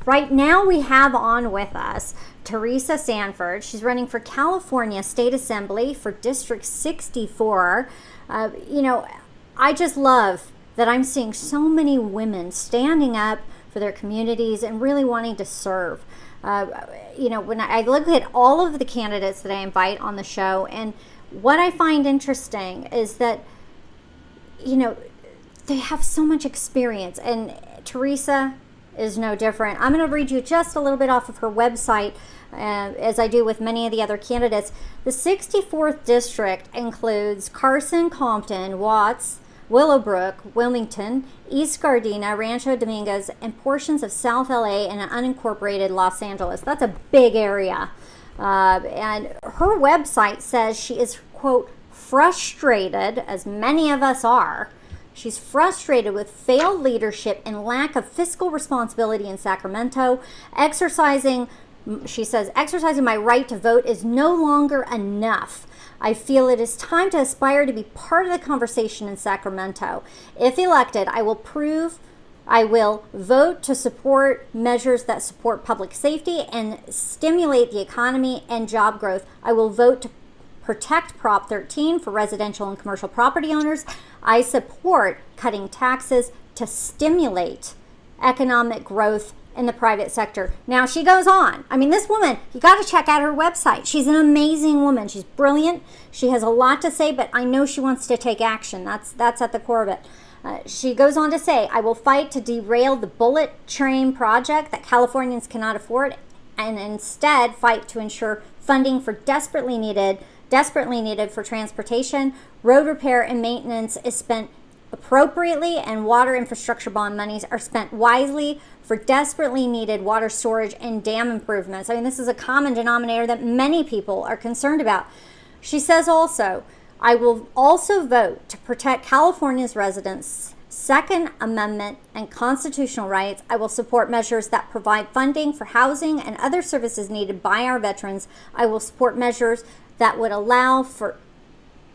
right now we have on with us Theresa Sanford. She's running for California State Assembly for District 64. I just love that I'm seeing so many women standing up for their communities and really wanting to serve. When I look at all of the candidates that I invite on the show, and what I find interesting is that, they have so much experience, and Theresa is no different. I'm going to read you just a little bit off of her website, as I do with many of the other candidates. The 64th district includes Carson, Compton, Watts, Willowbrook, Wilmington, East Gardena, Rancho Dominguez, and portions of South LA and unincorporated Los Angeles. That's a big area. And her website says she is, quote, frustrated, as many of us are. She's frustrated with failed leadership and lack of fiscal responsibility in Sacramento. She says, exercising my right to vote is no longer enough. I feel it is time to aspire to be part of the conversation in Sacramento. If elected, I will vote to support measures that support public safety and stimulate the economy and job growth. I will vote to protect Prop 13 for residential and commercial property owners. I support cutting taxes to stimulate economic growth in the private sector. Now, she goes on. I mean, this woman, you got to check out her website. She's an amazing woman. She's brilliant. She has a lot to say, but I know she wants to take action. That's at the core of it. She goes on to say, I will fight to derail the bullet train project that Californians cannot afford, and instead fight to ensure funding for desperately needed for transportation, road repair, and maintenance is spent appropriately, and water infrastructure bond monies are spent wisely for desperately needed water storage and dam improvements. I mean, this is a common denominator that many people are concerned about. She says also, I will also vote to protect California's residents' Second Amendment and constitutional rights. I will support measures that provide funding for housing and other services needed by our veterans. I will support measures that would allow for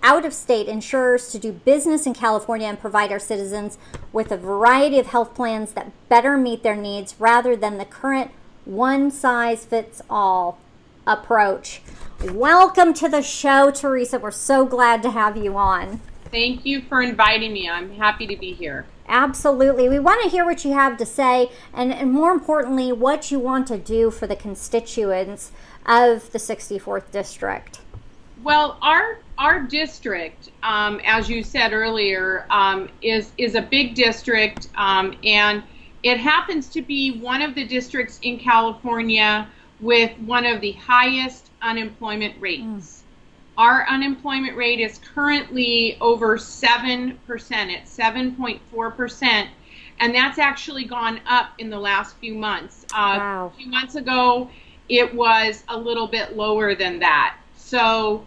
out-of-state insurers to do business in California and provide our citizens with a variety of health plans that better meet their needs rather than the current one-size-fits-all approach. Welcome to the show, Theresa. We're so glad to have you on. Thank you for inviting me. I'm happy to be here. Absolutely. We want to hear what you have to say, and more importantly, what you want to do for the constituents of the 64th district. Well, our district, as you said earlier, is a big district, and it happens to be one of the districts in California with one of the highest unemployment rates. Our unemployment rate is currently over 7%, at 7.4%, and that's actually gone up in the last few months. Wow. A few months ago, it was a little bit lower than that. So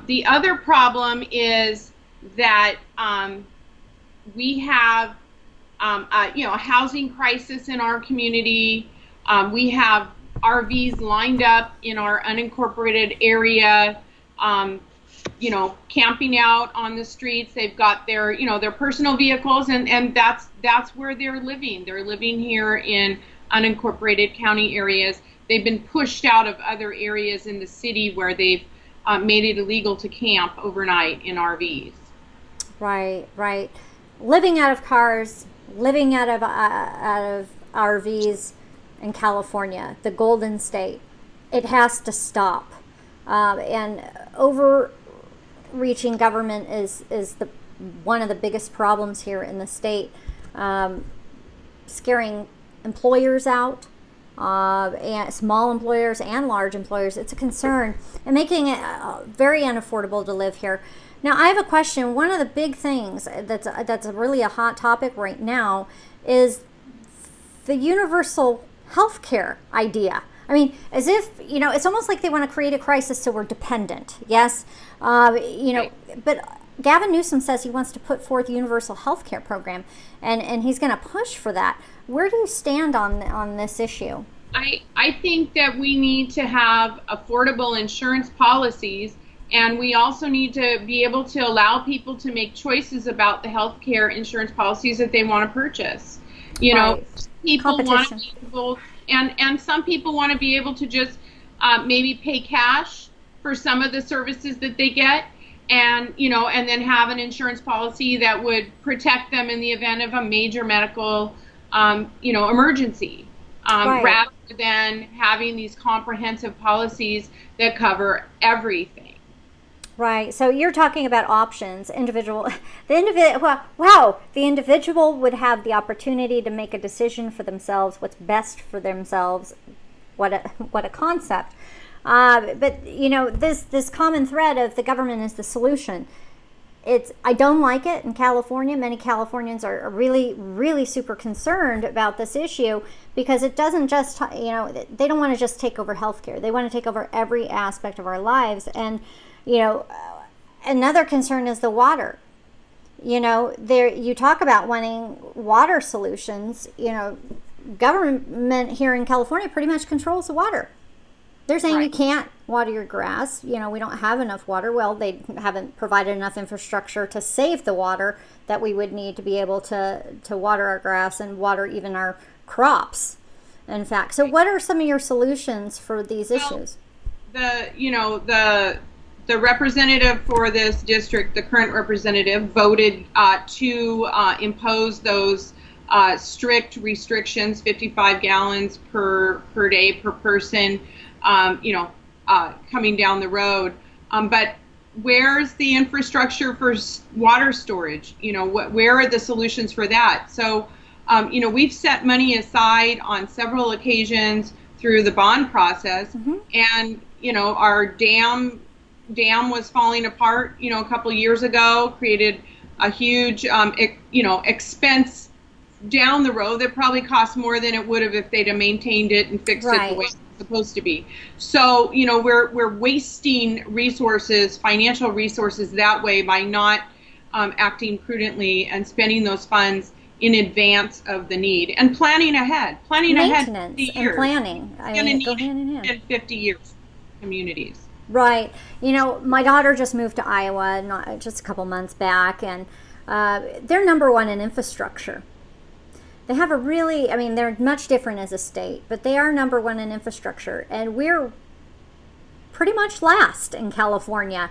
the other problem is that we have a housing crisis in our community. We have RVs lined up in our unincorporated area, camping out on the streets. They've got their personal vehicles, and that's where they're living. They're living here in unincorporated county areas. They've been pushed out of other areas in the city where they've made it illegal to camp overnight in RVs. Right. Living out of cars, living out of RVs in California, the Golden State, it has to stop. And overreaching government is one of the biggest problems here in the state, scaring employers out. And small employers and large employers. It's a concern, and making it very unaffordable to live here. Now, I have a question. One of the big things that's really a hot topic right now is the universal health care idea. I mean, as if, it's almost like they want to create a crisis so we're dependent. Yes, but Gavin Newsom says he wants to put forth a universal health care program, and he's going to push for that. Where do you stand on this issue? I think that we need to have affordable insurance policies, and we also need to be able to allow people to make choices about the health care insurance policies that they want to purchase. You know, Right. people want to Competition. be able, and some people want to be able to just maybe pay cash for some of the services that they get, and and then have an insurance policy that would protect them in the event of a major medical emergency, Right. rather than having these comprehensive policies that cover everything. Right. So you're talking about options. Individual, the individual. Wow. The individual would have the opportunity to make a decision for themselves. What's best for themselves. What a concept. But this common thread of the government is the solution. I don't like it in California. Many Californians are really, really super concerned about this issue because it doesn't just, they don't want to just take over healthcare. They want to take over every aspect of our lives. And, another concern is the water. You talk about wanting water solutions. Government here in California pretty much controls the water. They're saying you can't water your grass. We don't have enough water. Well, they haven't provided enough infrastructure to save the water that we would need to be able to water our grass and water even our crops. In fact, so what are some of your solutions for these issues? The representative for this district, the current representative, voted to impose those strict restrictions, 55 gallons per day per person, coming down the road. But where's the infrastructure for water storage? Where are the solutions for that? So, we've set money aside on several occasions through the bond process, and our dam was falling apart. A couple of years ago, created a huge expense down the road that probably cost more than it would have if they'd have maintained it and fixed it the way it's supposed to be. So we're wasting resources, financial resources, that way by not acting prudently and spending those funds in advance of the need and planning ahead. Maintenance years. and planning. I mean, go hand in hand. 50 years, communities. Right. My daughter just moved to Iowa just a couple months back, and they're number one in infrastructure. They have they're much different as a state, but they are number one in infrastructure, and we're pretty much last in California.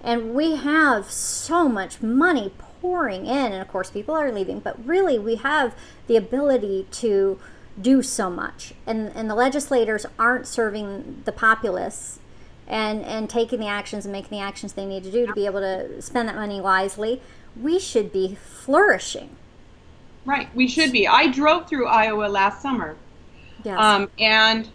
And we have so much money pouring in, and of course people are leaving, but really we have the ability to do so much. And the legislators aren't serving the populace and taking the actions and making the actions they need to do to be able to spend that money wisely. We should be flourishing. Right, we should be. I drove through Iowa last summer. Yes. And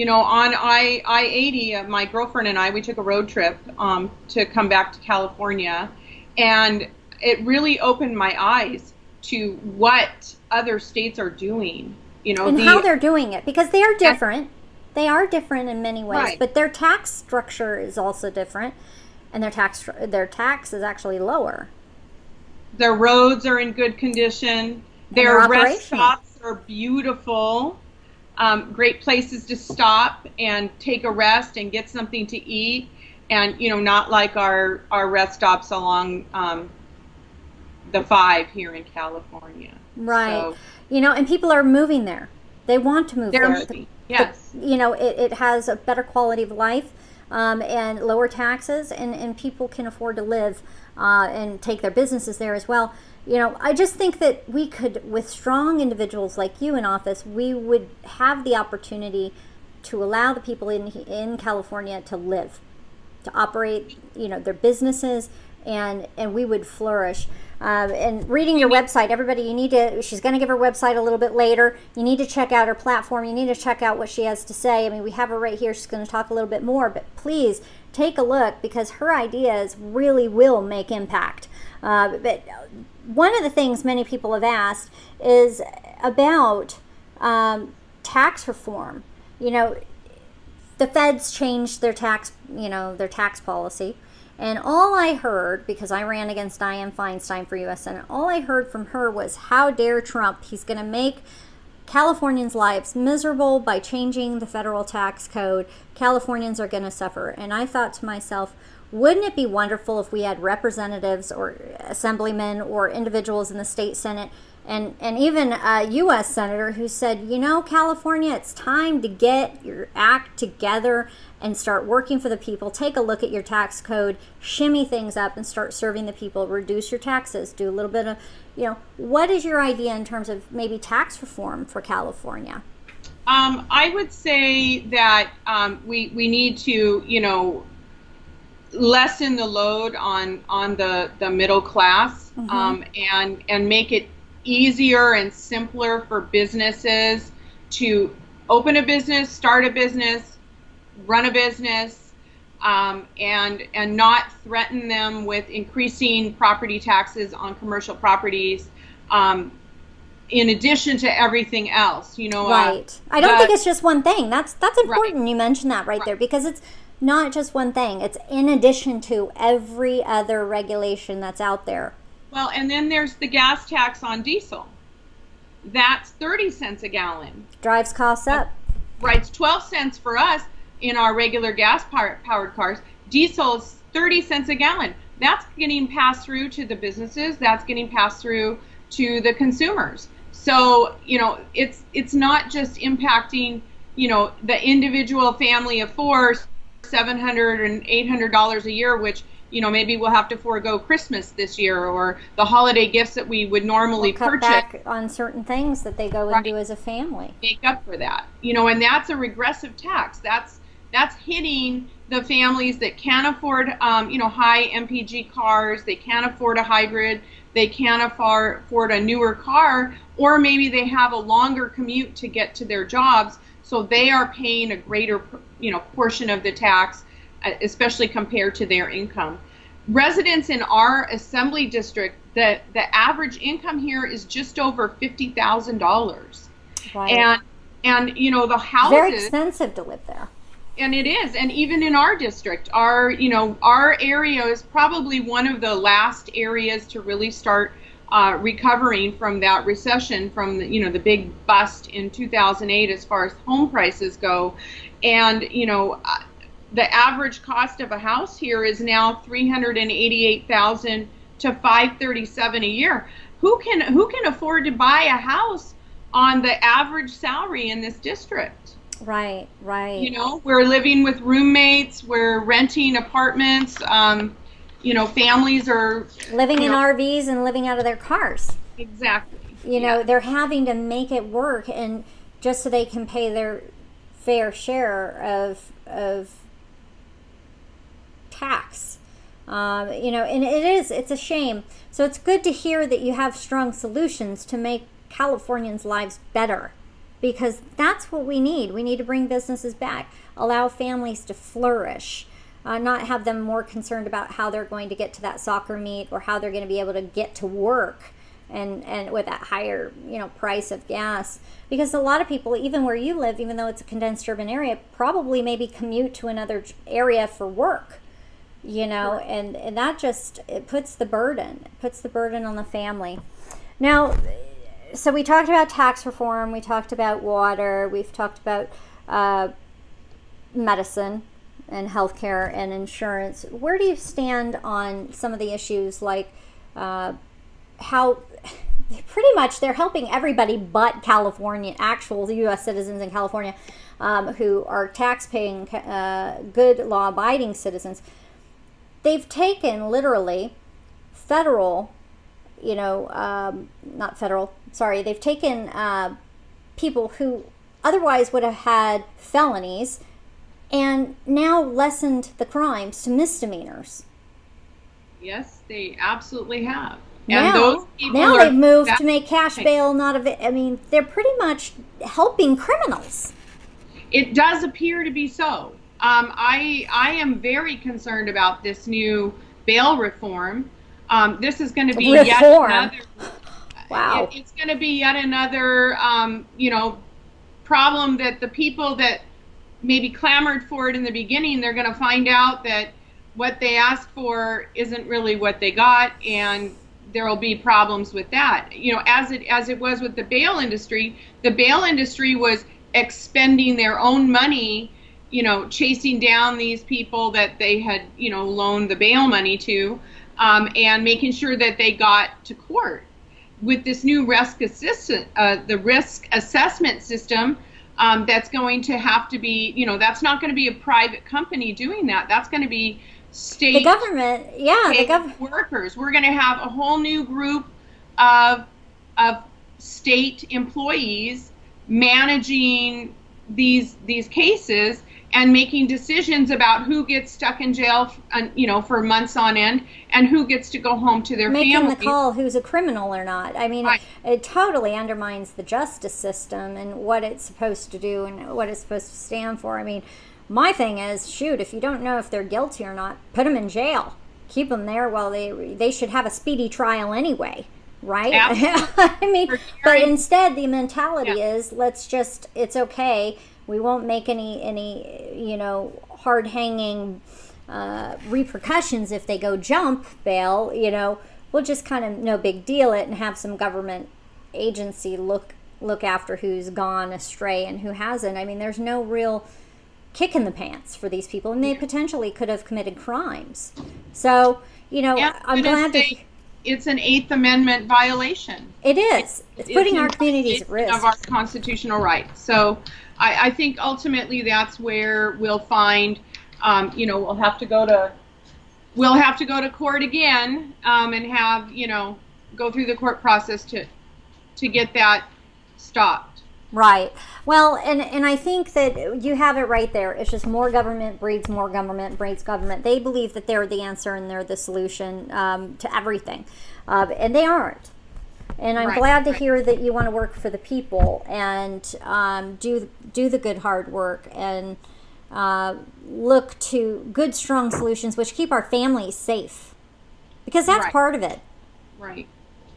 on I-80, my girlfriend and I, we took a road trip to come back to California, and it really opened my eyes to what other states are doing. And how they're doing it, because they are different. They are different in many ways, but their tax structure is also different, and their tax is actually lower. Their roads are in good condition. Their rest stops are beautiful. Great places to stop and take a rest and get something to eat, and not like our rest stops along the 5 here in California. Right. So, and people are moving there. They want to move there. Moving. Yes. It has a better quality of life and lower taxes, and people can afford to live and take their businesses there as well. I just think that we could, with strong individuals like you in office, we would have the opportunity to allow the people in California to live, to operate, their businesses, and we would flourish. And reading your website, everybody, she's going to give her website a little bit later. You need to check out her platform. You need to check out what she has to say. I mean, we have her right here. She's going to talk a little bit more, but please take a look, because her ideas really will make impact. But one of the things many people have asked is about tax reform. The feds changed their tax policy. And all I heard, because I ran against Dianne Feinstein for U.S. Senate, all I heard from her was, how dare Trump? He's going to make Californians' lives miserable by changing the federal tax code. Californians are going to suffer. And I thought to myself, wouldn't it be wonderful if we had representatives or assemblymen or individuals in the state Senate and even a U.S. senator who said, California, it's time to get your act together and start working for the people. Take a look at your tax code, shimmy things up, and start serving the people. Reduce your taxes. Do a little bit of, what is your idea in terms of maybe tax reform for California? I would say that we need to, lessen the load on the middle class, and make it easier and simpler for businesses to open a business, start a business, run a business, and not threaten them with increasing property taxes on commercial properties, in addition to everything else. Right. I don't think it's just one thing. That's important. Right. You mentioned that right there, because it's not just one thing. It's in addition to every other regulation that's out there. Well, and then there's the gas tax on diesel. That's 30 cents a gallon. Drives costs up. Right, it's 12 cents for us in our regular gas-powered cars. Diesel is 30 cents a gallon. That's getting passed through to the businesses. That's getting passed through to the consumers. So, it's not just impacting, the individual family of four, $700 and $800 a year, which maybe we'll have to forego Christmas this year, or the holiday gifts that we would normally cut purchase. Back on certain things that they go and do as a family. Make up for that, and that's a regressive tax. That's hitting the families that can't afford, high MPG cars. They can't afford a hybrid. They can't afford a newer car, or maybe they have a longer commute to get to their jobs, so they are paying a greater, portion of the tax, especially compared to their income. Residents in our assembly district, the average income here is just over $50,000. Right. And the houses, very expensive to live there. And it is. And even in our district, our area is probably one of the last areas to really start recovering from that recession, from the big bust in 2008 as far as home prices go. And the average cost of a house here is now $388,000 to $537,000 a year. Who can afford to buy a house on the average salary in this district? Right. We're living with roommates, we're renting apartments, families are living in RVs and living out of their cars. Exactly. They're having to make it work, and just so they can pay their fair share of tax. And it's a shame. So it's good to hear that you have strong solutions to make Californians' lives better, because that's what we need. We need to bring businesses back, allow families to flourish, not have them more concerned about how they're going to get to that soccer meet or how they're going to be able to get to work, and with that higher price of gas. Because a lot of people, even where you live, even though it's a condensed urban area, probably maybe commute to another area for work, and that just, it puts the burden on the family. Now, so we talked about tax reform, we talked about water, we've talked about medicine and healthcare and insurance. Where do you stand on some of the issues, like how pretty much they're helping everybody but California, actual U.S. citizens in California, who are tax-paying, good law-abiding citizens. They've taken literally federal, they've taken people who otherwise would have had felonies and now lessened the crimes to misdemeanors. Yes, they absolutely have. And those people they've moved to make cash bail they're pretty much helping criminals. It does appear to be so. I am very concerned about this new bail reform. This is going to be yet another. Wow. It's going to be yet another, problem that the people that maybe clamored for it in the beginning, they're going to find out that what they asked for isn't really what they got, and there will be problems with that. As it was with the bail industry was expending their own money, chasing down these people that they had, loaned the bail money to, and making sure that they got to court. with this new the risk assessment system, that's going to have to be, that's not going to be a private company doing that. That's going to be state, the government, workers. We're going to have a whole new group of state employees managing these cases and making decisions about who gets stuck in jail, for months on end, and who gets to go home to their making families. the call who's a criminal or not. I mean, Right. it totally undermines the justice system and what it's supposed to do and what it's supposed to stand for. I mean, my thing is, shoot, if you don't know if they're guilty or not, put them in jail. Keep them there while they should have a speedy trial anyway, right? I mean, but instead the mentality is, it's okay. We won't make any hard hanging repercussions if they go jump bail. We'll just kind of no big deal it and have some government agency look after who's gone astray and who hasn't. I mean, there's no real kick in the pants for these people, and they potentially could have committed crimes. So, I'm glad to. It's an Eighth Amendment violation. It is. It's putting our communities at risk of our constitutional rights. So, I think ultimately that's where we'll find. We'll have to go to court again, and have go through the court process to get that stopped. Right. Well, and I think that you have it right there. It's just more government breeds more government breeds government. They believe that they're the answer and they're the solution to everything, and they aren't. And I'm glad to hear that you want to work for the people and do the good hard work and look to good strong solutions which keep our families safe, because that's part of it. Right.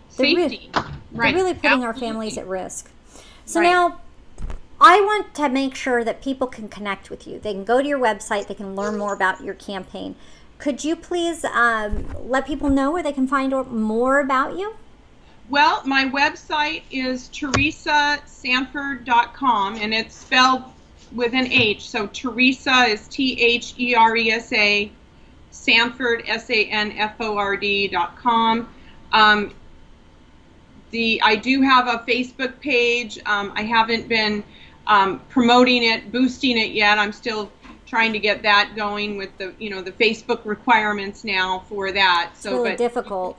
Safety. They're really putting our families at risk. So now I want to make sure that people can connect with you. They can go to your website. They can learn more about your campaign. Could you please let people know where they can find more about you? Well, my website is theresasanford.com, and it's spelled with an H. So Theresa is THERESA, Sanford, SANFORD.com. I do have a Facebook page. I haven't been promoting it, boosting it yet. I'm still trying to get that going with the Facebook requirements now for that. So, it's really difficult.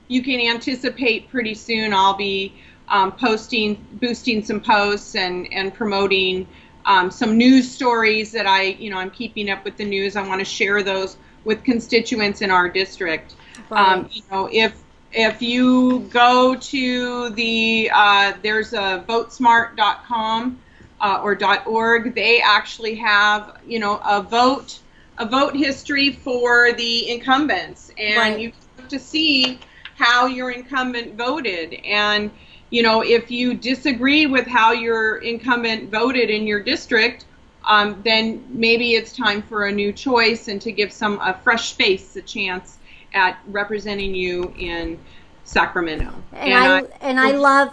You can anticipate pretty soon I'll be boosting some posts and promoting some news stories that I'm keeping up with the news. I want to share those with constituents in our district. Right. If you go to there's a votesmart.com or .org, they actually have a vote history for the incumbents, and you have to see how your incumbent voted. And if you disagree with how your incumbent voted in your district, then maybe it's time for a new choice and to give a fresh face a chance at representing you in Sacramento. And I love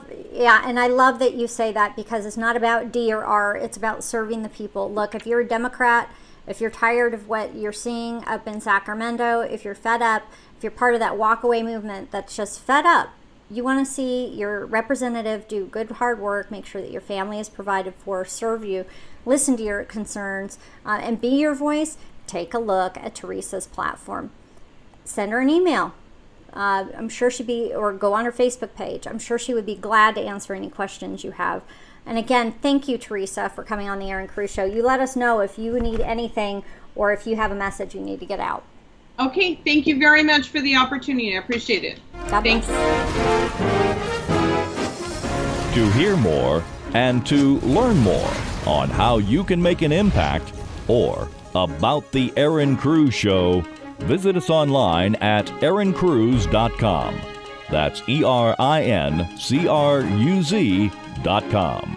that you say that, because it's not about D or R, it's about serving the people. Look, if you're a Democrat, if you're tired of what you're seeing up in Sacramento, if you're fed up, if you're part of that walkaway movement that's just fed up, you want to see your representative do good hard work, make sure that your family is provided for, serve you, listen to your concerns, and be your voice, take a look at Theresa's platform. Send her an email. I'm sure or go on her Facebook page. I'm sure she would be glad to answer any questions you have. And again, thank you, Theresa, for coming on the Erin Cruz Show. You let us know if you need anything or if you have a message you need to get out. Okay, thank you very much for the opportunity. I appreciate it. God bless. To hear more and to learn more on how you can make an impact or about the Erin Cruz Show, visit us online at erincruz.com. That's ERINCRUZ.com.